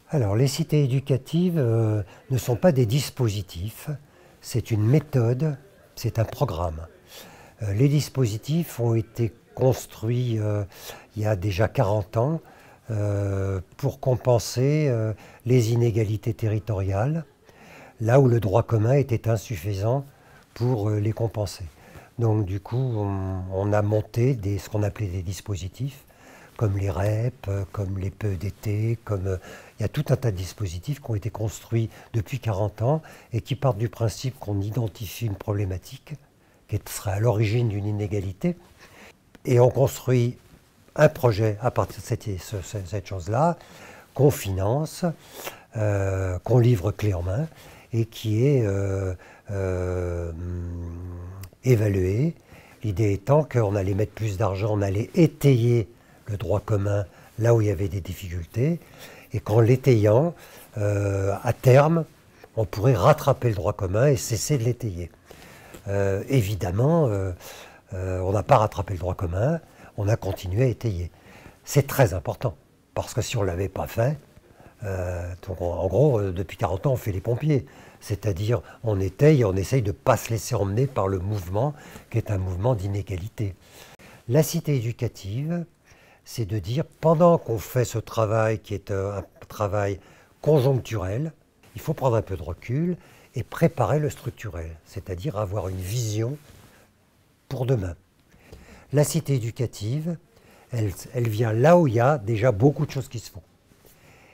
Alors, les cités éducatives ne sont pas des dispositifs, c'est une méthode, c'est un programme. Les dispositifs ont été construits il y a déjà 40 ans pour compenser les inégalités territoriales, là où le droit commun était insuffisant pour les compenser. Donc du coup, on a monté ce qu'on appelait des dispositifs, comme les REP, comme les PEDT, il y a tout un tas de dispositifs qui ont été construits depuis 40 ans et qui partent du principe qu'on identifie une problématique qui serait à l'origine d'une inégalité, et on construit un projet à partir de cette chose-là, qu'on finance, qu'on livre clé en main, et qui est évalué. L'idée étant qu'on allait mettre plus d'argent, on allait étayer le droit commun là où il y avait des difficultés, et qu'en l'étayant, à terme, on pourrait rattraper le droit commun et cesser de l'étayer. Évidemment, on n'a pas rattrapé le droit commun, on a continué à étayer. C'est très important, parce que si on ne l'avait pas fait, donc en gros, depuis 40 ans, on fait les pompiers. C'est-à-dire, on étaye et on essaye de ne pas se laisser emmener par le mouvement, qui est un mouvement d'inégalité. La cité éducative, c'est de dire, pendant qu'on fait ce travail, qui est un travail conjoncturel, il faut prendre un peu de recul et préparer le structurel, c'est-à-dire avoir une vision pour demain. La cité éducative, elle vient là où il y a déjà beaucoup de choses qui se font.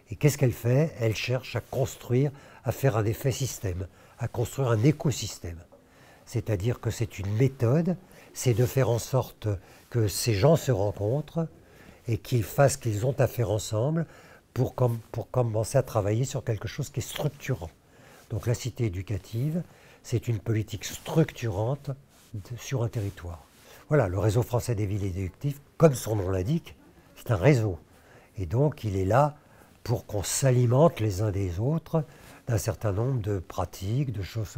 Et qu'est-ce qu'elle fait? Elle cherche à construire, à faire un effet système, à construire un écosystème. C'est-à-dire que c'est une méthode, c'est de faire en sorte que ces gens se rencontrent et qu'ils fassent ce qu'ils ont à faire ensemble pour commencer à travailler sur quelque chose qui est structurant. Donc la cité éducative, c'est une politique structurante sur un territoire. Voilà, le réseau français des villes éducatives, comme son nom l'indique, c'est un réseau. Et donc il est là pour qu'on s'alimente les uns des autres d'un certain nombre de pratiques, de choses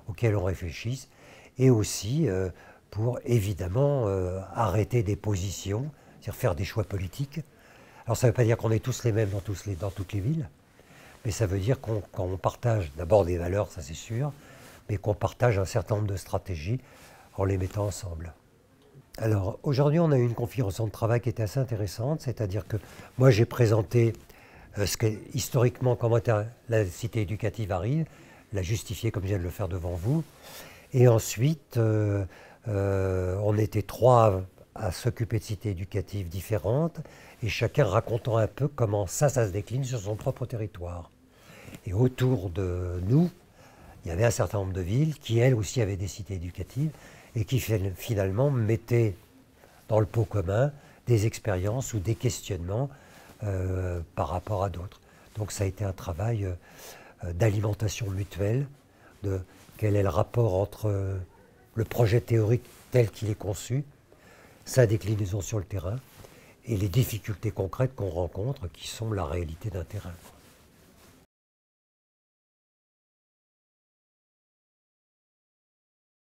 auxquelles on réfléchisse, et aussi pour évidemment arrêter des positions, c'est-à-dire faire des choix politiques. Alors ça ne veut pas dire qu'on est tous les mêmes dans toutes les villes, mais ça veut dire qu'on partage d'abord des valeurs, ça c'est sûr, mais qu'on partage un certain nombre de stratégies en les mettant ensemble. Alors aujourd'hui on a eu une configuration de travail qui était assez intéressante, c'est-à-dire que moi j'ai présenté historiquement comment la cité éducative arrive, la justifier comme je viens de le faire devant vous, et ensuite on était 3 à s'occuper de cités éducatives différentes, et chacun racontant un peu comment ça se décline sur son propre territoire. Et autour de nous, il y avait un certain nombre de villes qui, elles aussi, avaient des cités éducatives et qui, finalement, mettaient dans le pot commun des expériences ou des questionnements par rapport à d'autres. Donc ça a été un travail d'alimentation mutuelle, de quel est le rapport entre le projet théorique tel qu'il est conçu, sa déclinaison sur le terrain, et les difficultés concrètes qu'on rencontre qui sont la réalité d'un terrain.